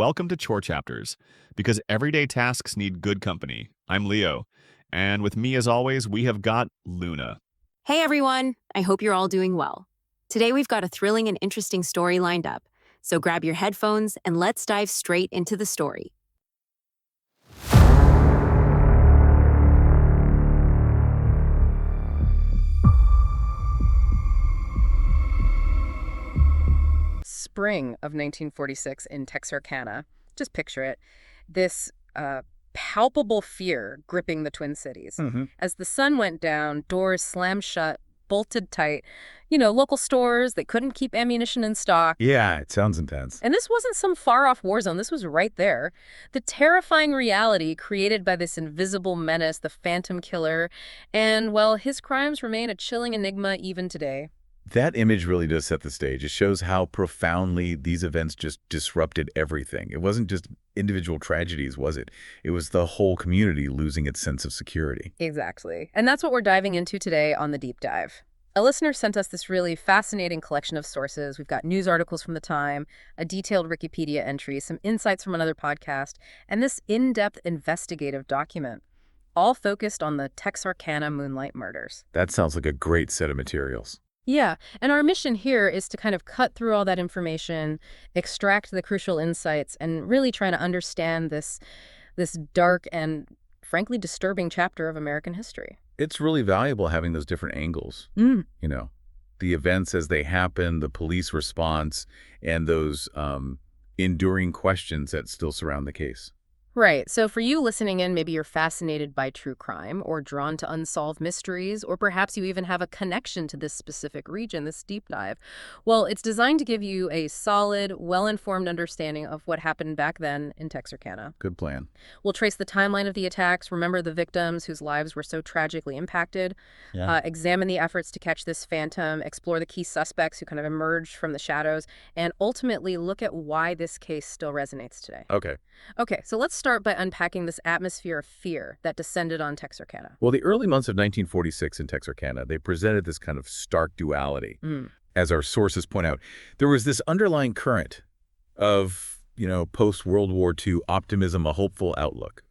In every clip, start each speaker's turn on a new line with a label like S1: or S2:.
S1: welcome to Chore Chapters, because everyday tasks need good company. I'm Leo, and with me as always, we have got Luna.
S2: Hey everyone, I hope you're all doing well. Today we've got a thrilling and interesting story lined up, so grab your headphones and let's dive straight into the story.
S3: Spring of 1946 in Texarkana. Just picture it. This palpable fear gripping the Twin Cities. As the sun went down, doors slammed shut, bolted tight. Local stores, they couldn't keep ammunition in stock.
S4: Yeah, it sounds intense.
S3: And this wasn't some far-off war zone. This was right there. The terrifying reality created by this invisible menace, the Phantom Killer. And, well, his crimes remain a chilling enigma even today.
S4: That image really does set the stage. It shows how profoundly these events just disrupted everything. It wasn't just individual tragedies, was it? It was the whole community losing its sense of security.
S3: Exactly. And that's what we're diving into today on The Deep Dive. A listener sent us this really fascinating collection of sources. We've got news articles from the time, a detailed Wikipedia entry, some insights from another podcast, and this in-depth investigative document, all focused on the Texarkana Moonlight murders.
S4: That sounds like a great set of materials.
S3: Yeah, and our mission here is to kind of cut through all that information, extract the crucial insights, and really try to understand this dark and, frankly, disturbing chapter of American history.
S4: It's really valuable having those different angles. The events as they happen, the police response, and those enduring questions that still surround the case.
S3: Right. So for you listening in, maybe you're fascinated by true crime or drawn to unsolved mysteries, or perhaps you even have a connection to this specific region, this deep dive. Well, it's designed to give you a solid, well-informed understanding of what happened back then in Texarkana.
S4: Good plan.
S3: We'll trace the timeline of the attacks, remember the victims whose lives were so tragically impacted, examine the efforts to catch this phantom, explore the key suspects who kind of emerged from the shadows, and ultimately look at why this case still resonates today. Okay, so let's start by unpacking this atmosphere of fear that descended on Texarkana.
S4: Well, the early months of 1946 in Texarkana, they presented this kind of stark duality. As our sources point out, there was this underlying current of, post-World War II optimism, a hopeful outlook.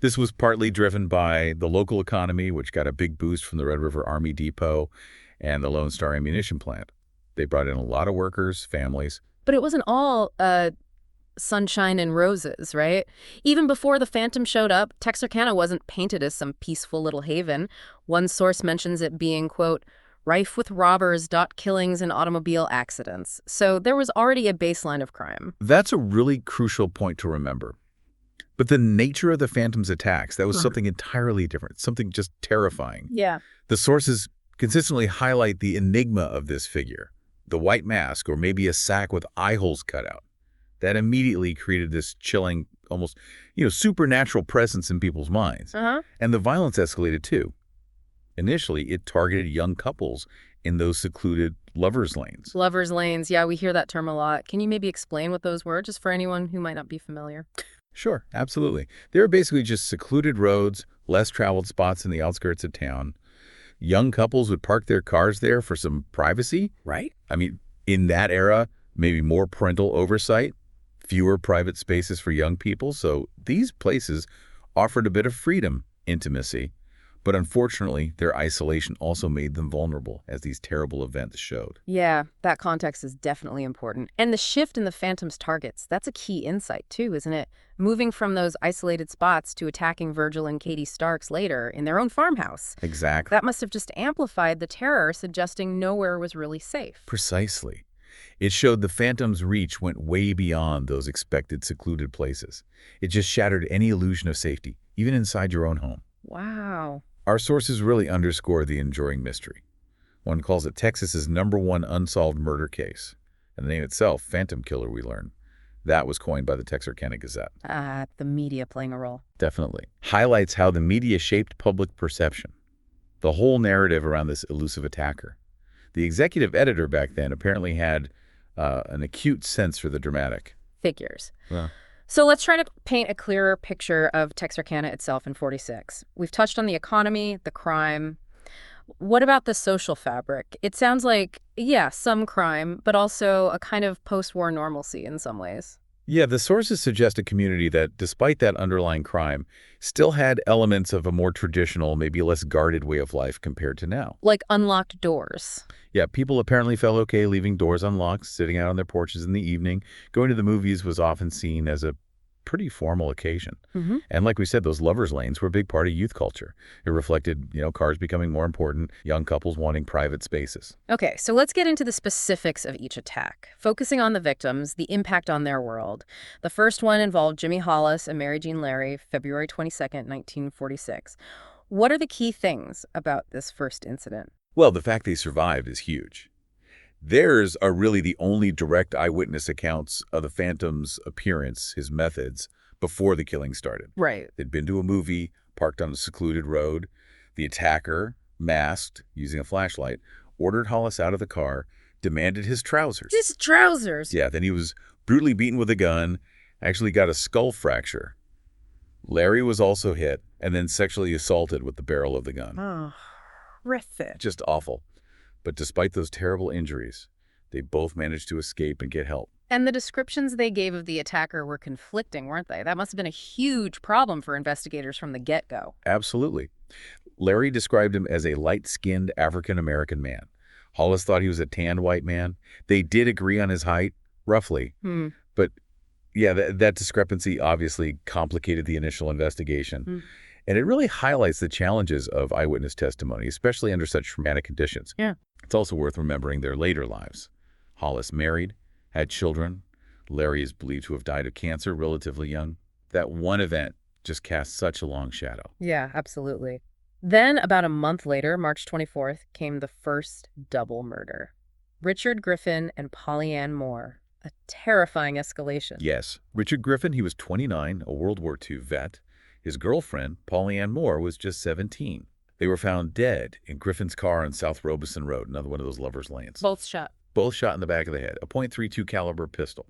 S4: This was partly driven by the local economy, which got a big boost from the Red River Army Depot and the Lone Star ammunition plant. They brought in a lot of workers, families.
S3: But it wasn't all sunshine and roses, right? Even before the Phantom showed up, Texarkana wasn't painted as some peaceful little haven. One source mentions it being, quote, rife with robbers, dot killings, and automobile accidents. So there was already a baseline of crime.
S4: That's a really crucial point to remember. But the nature of the Phantom's attacks, that was something entirely different, something just terrifying.
S3: Yeah.
S4: The sources consistently highlight the enigma of this figure, the white mask, or maybe a sack with eye holes cut out. That immediately created this chilling, almost, supernatural presence in people's minds. And the violence escalated too. Initially, it targeted young couples in those secluded lovers' lanes.
S3: Lovers' lanes, yeah, we hear that term a lot. Can you maybe explain what those were, just for anyone who might not be familiar?
S4: Sure, absolutely. They were basically just secluded roads, less traveled spots in the outskirts of town. Young couples would park their cars there for some privacy.
S5: Right.
S4: I mean, in that era, maybe more parental oversight, fewer private spaces for young people. So these places offered a bit of freedom, intimacy, but unfortunately, their isolation also made them vulnerable, as these terrible events showed.
S3: Yeah, that context is definitely important. And the shift in the Phantom's targets, that's a key insight too, isn't it? Moving from those isolated spots to attacking Virgil and Katie Starks later in their own farmhouse.
S4: Exactly.
S3: That must have just amplified the terror, suggesting nowhere was really safe.
S4: Precisely. It showed the Phantom's reach went way beyond those expected secluded places. It just shattered any illusion of safety, even inside your own home.
S3: Wow.
S4: Our sources really underscore the enduring mystery. One calls it Texas's #1 unsolved murder case. And the name itself, Phantom Killer, we learn. That was coined by the Texarkana Gazette.
S3: The media playing a role.
S4: Definitely. Highlights how the media shaped public perception. The whole narrative around this elusive attacker. The executive editor back then apparently had an acute sense for the dramatic.
S3: Figures.
S4: Well,
S3: So let's try to paint a clearer picture of Texarkana itself in 46. We've touched on the economy, the crime. What about the social fabric? It sounds like, yeah, some crime, but also a kind of post-war normalcy in some ways.
S4: Yeah, the sources suggest a community that, despite that underlying crime, still had elements of a more traditional, maybe less guarded way of life compared to now.
S3: Like unlocked doors.
S4: Yeah, people apparently felt okay leaving doors unlocked, sitting out on their porches in the evening. Going to the movies was often seen as a pretty formal occasion.
S3: Mm-hmm.
S4: And like we said, those lovers lanes were a big part of youth culture. It reflected, cars becoming more important, young couples wanting private spaces.
S3: Okay, so let's get into the specifics of each attack, focusing on the victims, the impact on their world. The first one involved Jimmy Hollis and Mary Jean Larry, February 22nd, 1946. What are the key things about this first incident?
S4: Well, the fact they survived is huge. Theirs are really the only direct eyewitness accounts of the Phantom's appearance, his methods, before the killing started.
S3: Right.
S4: They'd been to a movie, parked on a secluded road. The attacker, masked, using a flashlight, ordered Hollis out of the car, demanded his trousers.
S3: His trousers?
S4: Yeah, then he was brutally beaten with a gun, actually got a skull fracture. Larry was also hit, and then sexually assaulted with the barrel of the gun.
S3: Oh, horrific.
S4: Just awful. But despite those terrible injuries, they both managed to escape and get help.
S3: And the descriptions they gave of the attacker were conflicting, weren't they? That must have been a huge problem for investigators from the get-go.
S4: Absolutely. Larry described him as a light-skinned African-American man. Hollis thought he was a tanned white man. They did agree on his height, roughly. But yeah, that discrepancy obviously complicated the initial investigation. And it really highlights the challenges of eyewitness testimony, especially under such traumatic conditions.
S3: Yeah.
S4: It's also worth remembering their later lives. Hollis married, had children. Larry is believed to have died of cancer relatively young. That one event just cast such a long shadow.
S3: Yeah, absolutely. Then, about a month later, March 24th, came the first double murder. Richard Griffin and Polly Ann Moore. A terrifying escalation.
S4: Yes. Richard Griffin, he was 29, a World War II vet. His girlfriend, Polly Ann Moore, was just 17. They were found dead in Griffin's car on South Robeson Road, another one of those lovers' lanes.
S3: Both shot.
S4: Both shot in the back of the head, a .32 caliber pistol.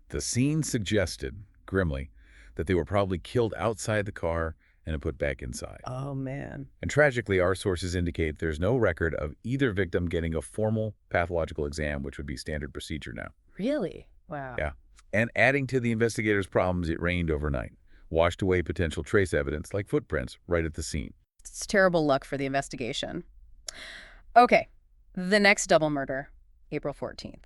S4: The scene suggested, grimly, that they were probably killed outside the car and put back inside.
S3: Oh, man.
S4: And tragically, our sources indicate there's no record of either victim getting a formal pathological exam, which would be standard procedure now.
S3: Really? Wow.
S4: Yeah. And adding to the investigators' problems, it rained overnight. Washed away potential trace evidence like footprints right at the scene.
S3: It's terrible luck for the investigation. Okay, the next double murder, April 14th.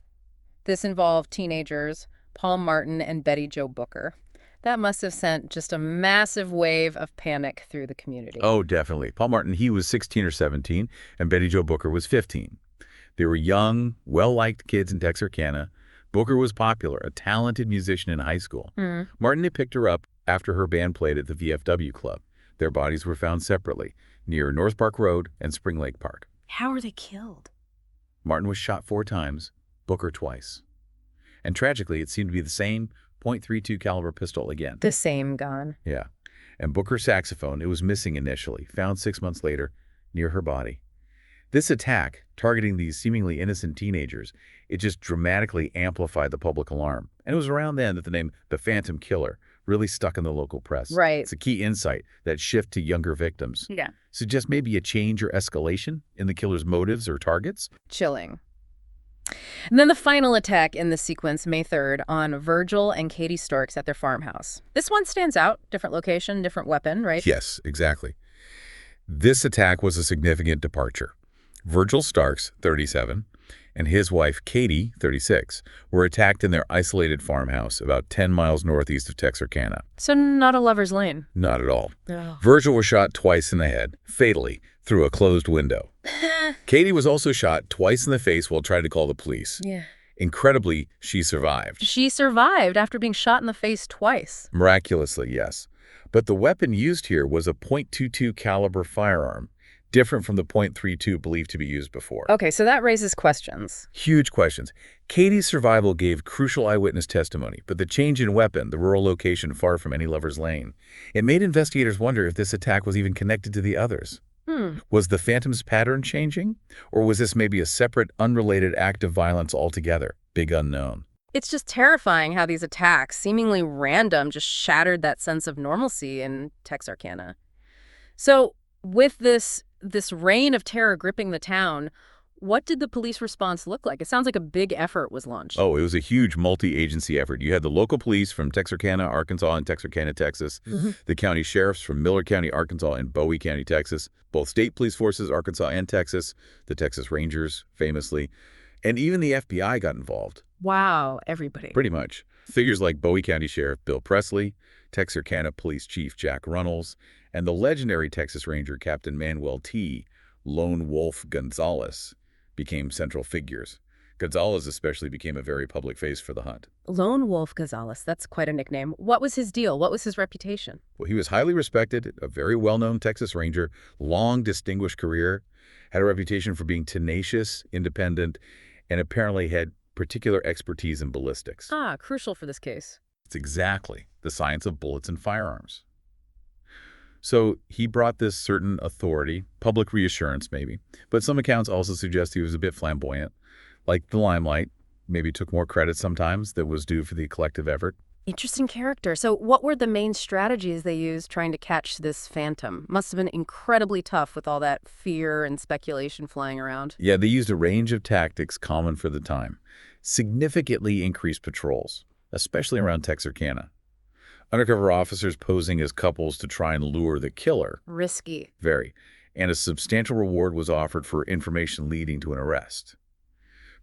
S3: This involved teenagers, Paul Martin and Betty Jo Booker. That must have sent just a massive wave of panic through the community.
S4: Oh, definitely. Paul Martin, he was 16 or 17, and Betty Jo Booker was 15. They were young, well-liked kids in Texarkana. Booker was popular, a talented musician in high school. Martin had picked her up after her band played at the VFW Club. Their bodies were found separately, near North Park Road and Spring Lake Park.
S3: How were they killed?
S4: Martin was shot 4 times, Booker twice. And tragically, it seemed to be the same .32 caliber pistol again.
S3: The same gun.
S4: Yeah. And Booker's saxophone, it was missing initially, found 6 months later near her body. This attack, targeting these seemingly innocent teenagers, it just dramatically amplified the public alarm. And it was around then that the name The Phantom Killer really stuck in the local press.
S3: Right.
S4: It's a key insight, that shift to younger victims.
S3: Yeah.
S4: Suggests maybe a change or escalation in the killer's motives or targets.
S3: Chilling. And then the final attack in the sequence, May 3rd, on Virgil and Katie Storks at their farmhouse. This one stands out. Different location, different weapon, right?
S4: Yes, exactly. This attack was a significant departure. Virgil Starks, 37, and his wife, Katie, 36, were attacked in their isolated farmhouse about 10 miles northeast of Texarkana.
S3: So not a lover's lane.
S4: Not at all.
S3: Oh.
S4: Virgil was shot twice in the head, fatally, through a closed window. Katie was also shot twice in the face while trying to call the police.
S3: Yeah.
S4: Incredibly, she survived.
S3: She survived after being shot in the face twice.
S4: Miraculously, yes. But the weapon used here was a .22 caliber firearm, different from the .32 believed to be used before.
S3: Okay, so that raises questions.
S4: Huge questions. Katie's survival gave crucial eyewitness testimony, but the change in weapon, the rural location far from any lover's lane, it made investigators wonder if this attack was even connected to the others. Was the Phantom's pattern changing? Or was this maybe a separate, unrelated act of violence altogether? Big unknown.
S3: It's just terrifying how these attacks, seemingly random, just shattered that sense of normalcy in Texarkana. So with this reign of terror gripping the town, What did the police response look like? It sounds like a big effort was launched.
S4: Oh, it was a huge multi-agency effort. You had the local police from Texarkana, Arkansas, and Texarkana, Texas, the county sheriffs from Miller County, Arkansas, and Bowie County, Texas, both state police forces, Arkansas and Texas, the Texas Rangers, famously, and even the FBI got involved.
S3: Wow, everybody.
S4: Pretty much. Figures like Bowie County Sheriff Bill Presley, Texarkana Police Chief Jack Runnels, and the legendary Texas Ranger Captain Manuel T. Lone Wolf Gonzalez became central figures. Gonzalez especially became a very public face for the hunt.
S3: Lone Wolf Gonzalez, that's quite a nickname. What was his deal? What was his reputation?
S4: Well, he was highly respected, a very well-known Texas Ranger, long distinguished career, had a reputation for being tenacious, independent, and apparently had particular expertise in ballistics.
S3: Ah, crucial for this case.
S4: It's exactly the science of bullets and firearms. So he brought this certain authority, public reassurance maybe, but some accounts also suggest he was a bit flamboyant, like the limelight, maybe took more credit sometimes that was due for the collective effort.
S3: Interesting character. So what were the main strategies they used trying to catch this phantom? Must have been incredibly tough with all that fear and speculation flying around.
S4: Yeah, they used a range of tactics common for the time. Significantly increased patrols, especially around Texarkana. Undercover officers posing as couples to try and lure the killer.
S3: Risky.
S4: Very. And a substantial reward was offered for information leading to an arrest.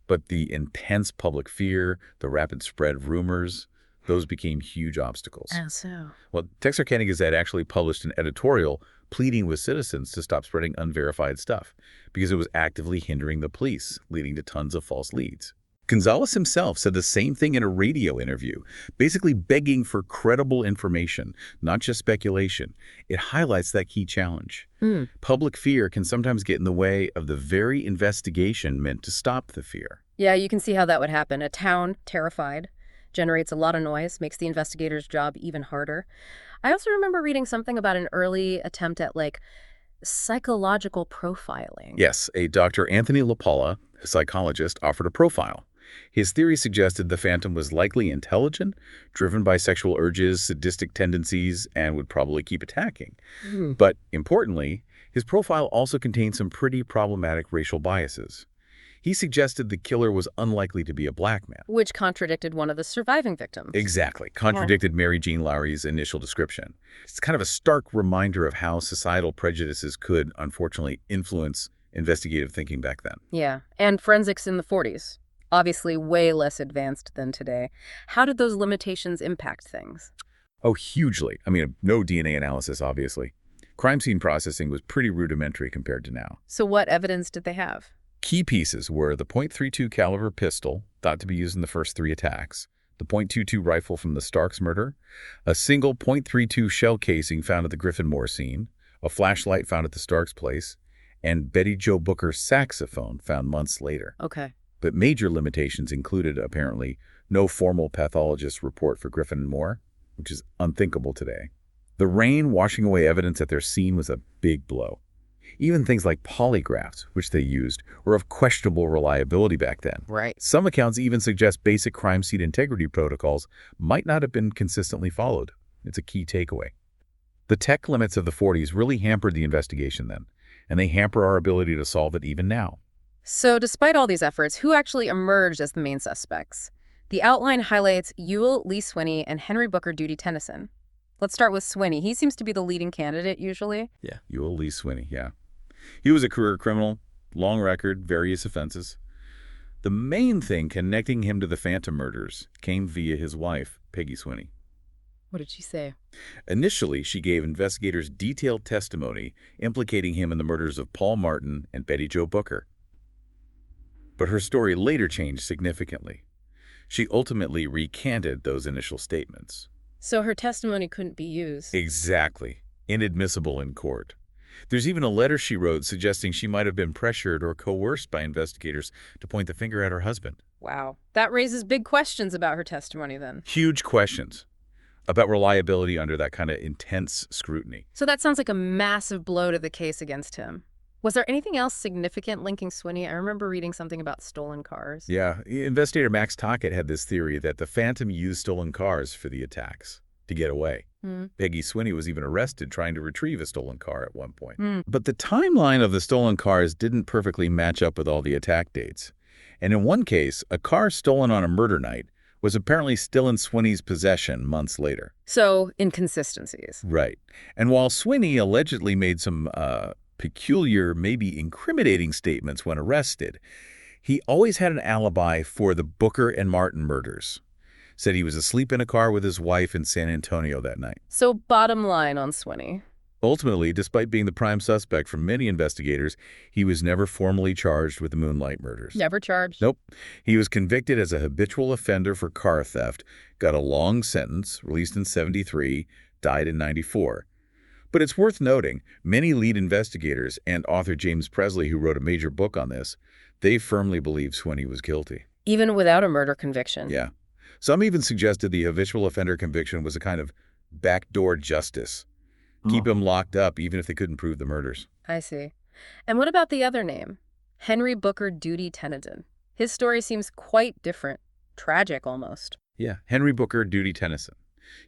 S4: But the intense public fear, the rapid spread of rumors, those became huge obstacles.
S3: Oh, so?
S4: Well, Texarkana Gazette actually published an editorial pleading with citizens to stop spreading unverified stuff because it was actively hindering the police, leading to tons of false leads. Gonzalez himself said the same thing in a radio interview, basically begging for credible information, not just speculation. It highlights that key challenge. Public fear can sometimes get in the way of the very investigation meant to stop the fear.
S3: Yeah, you can see how that would happen. A town terrified generates a lot of noise, makes the investigator's job even harder. I also remember reading something about an early attempt at, psychological profiling.
S4: Yes, a Dr. Anthony LaPaula, a psychologist, offered a profile. His theory suggested the phantom was likely intelligent, driven by sexual urges, sadistic tendencies, and would probably keep attacking. But importantly, his profile also contained some pretty problematic racial biases. He suggested the killer was unlikely to be a black man.
S3: Which contradicted one of the surviving victims.
S4: Exactly. Contradicted Mary Jean Lowry's initial description. It's kind of a stark reminder of how societal prejudices could, unfortunately, influence investigative thinking back then.
S3: Yeah, and forensics in the 40s. Obviously way less advanced than today. How did those limitations impact things?
S4: Oh, hugely. I mean, no DNA analysis, obviously. Crime scene processing was pretty rudimentary compared to now.
S3: So what evidence did they have?
S4: Key pieces were the .32 caliber pistol, thought to be used in the first 3 attacks, the .22 rifle from the Starks murder, a single .32 shell casing found at the Griffin Moore scene, a flashlight found at the Starks place, and Betty Jo Booker's saxophone found months later.
S3: Okay.
S4: But major limitations included, apparently, no formal pathologist report for Griffin and Moore, which is unthinkable today. The rain washing away evidence at their scene was a big blow. Even things like polygraphs, which they used, were of questionable reliability back then.
S3: Right.
S4: Some accounts even suggest basic crime scene integrity protocols might not have been consistently followed. It's a key takeaway. The tech limits of the 40s really hampered the investigation then, and they hamper our ability to solve it even now.
S3: So despite all these efforts, who actually emerged as the main suspects? The outline highlights Ewell Lee Swinney and Henry Booker Duty Tennyson. Let's start with Swinney. He seems to be the leading candidate usually.
S4: Yeah, Ewell Lee Swinney, yeah. He was a career criminal, long record, various offenses. The main thing connecting him to the Phantom murders came via his wife, Peggy Swinney.
S3: What did she say?
S4: Initially, she gave investigators detailed testimony implicating him in the murders of Paul Martin and Betty Jo Booker. But her story later changed significantly. She ultimately recanted those initial statements.
S3: So her testimony couldn't be used.
S4: Exactly. Inadmissible in court. There's even a letter she wrote suggesting she might have been pressured or coerced by investigators to point the finger at her husband.
S3: Wow. That raises big questions about her testimony then.
S4: Huge questions about reliability under that kind of intense scrutiny.
S3: So that sounds like a massive blow to the case against him. Was there anything else significant linking Swinney? I remember reading something about stolen cars.
S4: Yeah, investigator Max Tockett had this theory that the Phantom used stolen cars for the attacks. to get away.
S3: Mm.
S4: Peggy Swinney was even arrested trying to retrieve a stolen car at one point.
S3: Mm.
S4: But the timeline of the stolen cars didn't perfectly match up with all the attack dates. And in one case, a car stolen on a murder night was apparently still in Swinney's possession months later.
S3: So, inconsistencies.
S4: Right. And while Swinney allegedly made some peculiar, maybe incriminating statements when arrested, he always had an alibi for the Booker and Martin murders. Said he was asleep in a car with his wife in San Antonio that night.
S3: So, bottom line on Swinney.
S4: Ultimately, despite being the prime suspect for many investigators, he was never formally charged with the Moonlight murders.
S3: Never charged?
S4: Nope. He was convicted as a habitual offender for car theft, got a long sentence, released in '73, died in '94. But it's worth noting, many lead investigators and author James Presley, who wrote a major book on this, they firmly believe Swinney was guilty.
S3: Even without a murder conviction?
S4: Yeah. Some even suggested the habitual offender conviction was a kind of backdoor justice. Keep him locked up even if they couldn't prove the murders.
S3: I see. And what about the other name? Henry Booker Duty Tennyson. His story seems quite different. Tragic, almost.
S4: Yeah, Henry Booker Duty Tennyson.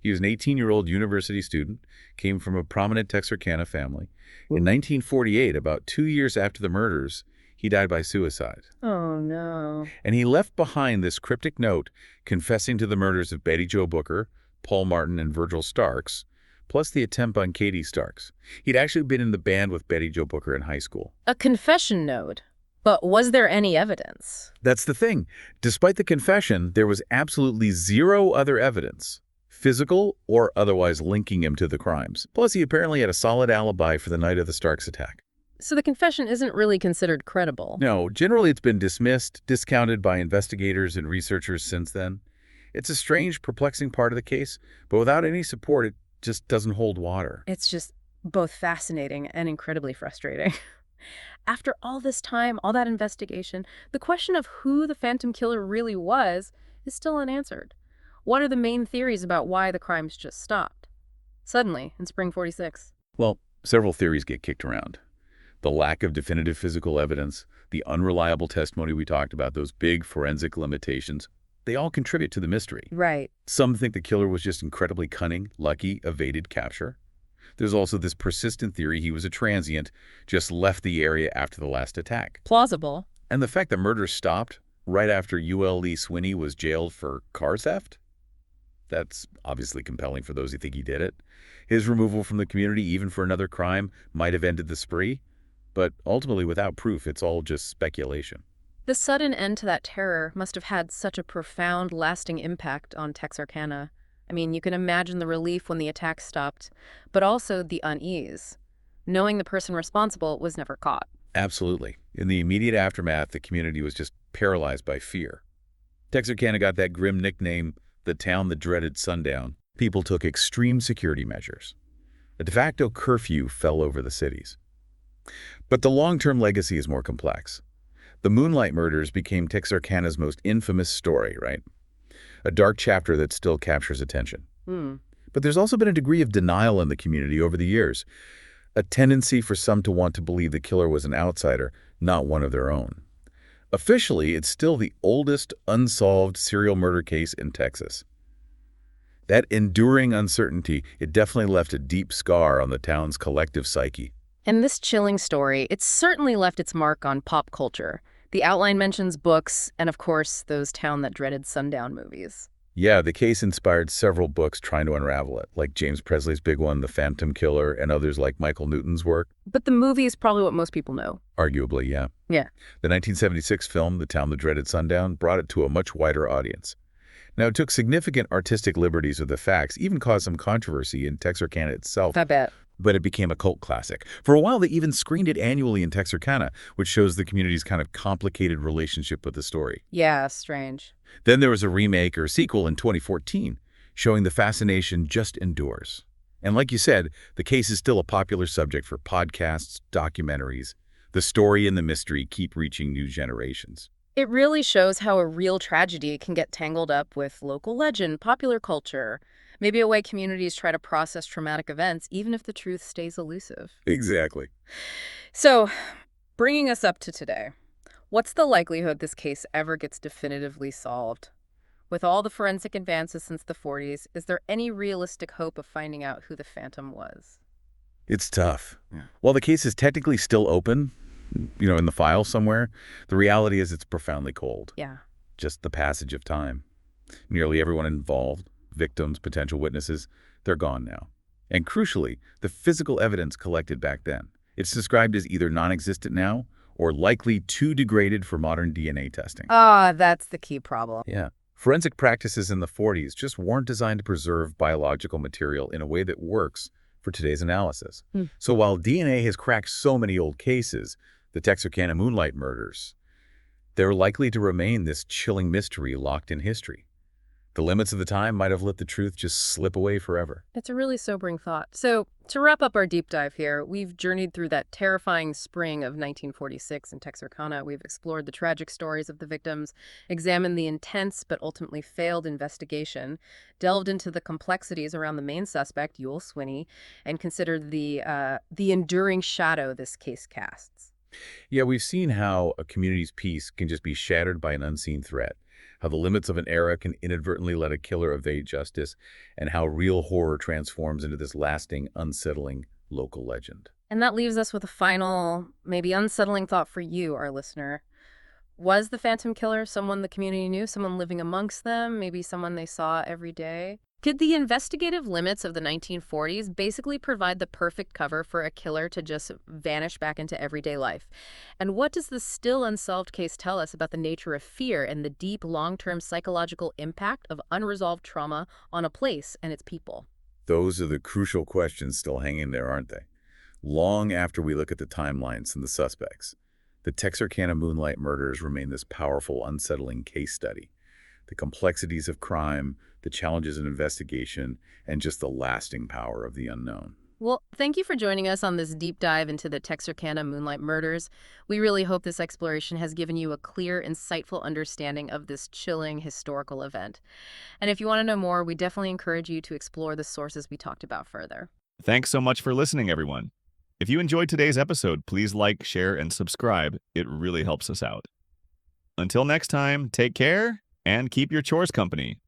S4: He was an 18-year-old university student, came from a prominent Texarkana family. In 1948, about 2 years after the murders, he died by suicide.
S3: Oh, no.
S4: And he left behind this cryptic note confessing to the murders of Betty Jo Booker, Paul Martin, and Virgil Starks, plus the attempt on Katie Starks. He'd actually been in the band with Betty Jo Booker in high school.
S3: A confession note. But was there any evidence?
S4: That's the thing. Despite the confession, there was absolutely zero other evidence, physical or otherwise, linking him to the crimes. Plus, he apparently had a solid alibi for the night of the Starks attack.
S3: So the confession isn't really considered credible?
S4: No, generally it's been dismissed, discounted by investigators and researchers since then. It's a strange, perplexing part of the case, but without any support, it just doesn't hold water.
S3: It's just both fascinating and incredibly frustrating. After all this time, all that investigation, the question of who the Phantom Killer really was is still unanswered. What are the main theories about why the crimes just stopped? Suddenly, in spring '46.
S4: Well, several theories get kicked around. The lack of definitive physical evidence, the unreliable testimony we talked about, those big forensic limitations, they all contribute to the mystery.
S3: Right.
S4: Some think the killer was just incredibly cunning, lucky, evaded capture. There's also this persistent theory he was a transient, just left the area after the last attack.
S3: Plausible.
S4: And the fact that murder stopped right after UL Lee Swinney was jailed for car theft? That's obviously compelling for those who think he did it. His removal from the community, even for another crime, might have ended the spree. But ultimately, without proof, it's all just speculation.
S3: The sudden end to that terror must have had such a profound, lasting impact on Texarkana. I mean, you can imagine the relief when the attack stopped, but also the unease, knowing the person responsible was never caught.
S4: Absolutely. In the immediate aftermath, the community was just paralyzed by fear. Texarkana got that grim nickname, the town that dreaded sundown. People took extreme security measures. A de facto curfew fell over the cities. But the long-term legacy is more complex. The Moonlight murders became Texarkana's most infamous story, right? A dark chapter that still captures attention. But there's also been a degree of denial in the community over the years, a tendency for some to want to believe the killer was an outsider, not one of their own. Officially, it's still the oldest unsolved serial murder case in Texas. That enduring uncertainty, it definitely left a deep scar on the town's collective psyche.
S3: And this chilling story, it's certainly left its mark on pop culture. The outline mentions books and, of course, those Town That Dreaded Sundown movies.
S4: Yeah, the case inspired several books trying to unravel it, like James Presley's big one, The Phantom Killer, and others like Michael Newton's work.
S3: But the movie is probably what most people know.
S4: Arguably, yeah.
S3: Yeah.
S4: The 1976 film, The Town That Dreaded Sundown, brought it to a much wider audience. Now, it took significant artistic liberties with the facts, even caused some controversy in Texarkana itself.
S3: I bet.
S4: But it became a cult classic. For a while, they even screened it annually in Texarkana, which shows the community's kind of complicated relationship with the story.
S3: Yeah, strange.
S4: Then there was a remake or sequel in 2014, showing the fascination just endures. And like you said, the case is still a popular subject for podcasts, documentaries. The story and the mystery keep reaching new generations.
S3: It really shows how a real tragedy can get tangled up with local legend, popular culture, maybe a way communities try to process traumatic events, even if the truth stays elusive.
S4: Exactly.
S3: So, bringing us up to today, what's the likelihood this case ever gets definitively solved? With all the forensic advances since the 40s, is there any realistic hope of finding out who the phantom was?
S4: It's tough.
S1: Yeah.
S4: While the case is technically still open, in the file somewhere, the reality is it's profoundly cold.
S3: Yeah.
S4: Just the passage of time. Nearly everyone involved, victims, potential witnesses, they're gone now. And crucially, the physical evidence collected back then. It's described as either non-existent now or likely too degraded for modern DNA testing.
S3: Ah, that's the key problem.
S4: Yeah. Forensic practices in the 40s just weren't designed to preserve biological material in a way that works for today's analysis. So while DNA has cracked so many old cases, the Texarkana Moonlight murders, they're likely to remain this chilling mystery locked in history. The limits of the time might have let the truth just slip away forever.
S3: It's a really sobering thought. So, to wrap up our deep dive here, we've journeyed through that terrifying spring of 1946 in Texarkana. We've explored the tragic stories of the victims, examined the intense but ultimately failed investigation, delved into the complexities around the main suspect, Yul Swinney, and considered the enduring shadow this case casts.
S4: Yeah, we've seen how a community's peace can just be shattered by an unseen threat, how the limits of an era can inadvertently let a killer evade justice, and how real horror transforms into this lasting, unsettling local legend.
S3: And that leaves us with a final, maybe unsettling thought for you, our listener. Was the Phantom Killer someone the community knew, someone living amongst them, maybe someone they saw every day? Could the investigative limits of the 1940s basically provide the perfect cover for a killer to just vanish back into everyday life? And what does the still unsolved case tell us about the nature of fear and the deep long-term psychological impact of unresolved trauma on a place and its people?
S4: Those are the crucial questions still hanging there, aren't they? Long after we look at the timelines and the suspects, the Texarkana Moonlight murders remain this powerful, unsettling case study. The complexities of crime, the challenges in investigation, and just the lasting power of the unknown.
S3: Well, thank you for joining us on this deep dive into the Texarkana Moonlight murders. We really hope this exploration has given you a clear, insightful understanding of this chilling historical event. And if you want to know more, we definitely encourage you to explore the sources we talked about further.
S1: Thanks so much for listening, everyone. If you enjoyed today's episode, please like, share, and subscribe. It really helps us out. Until next time, take care and keep your chores company.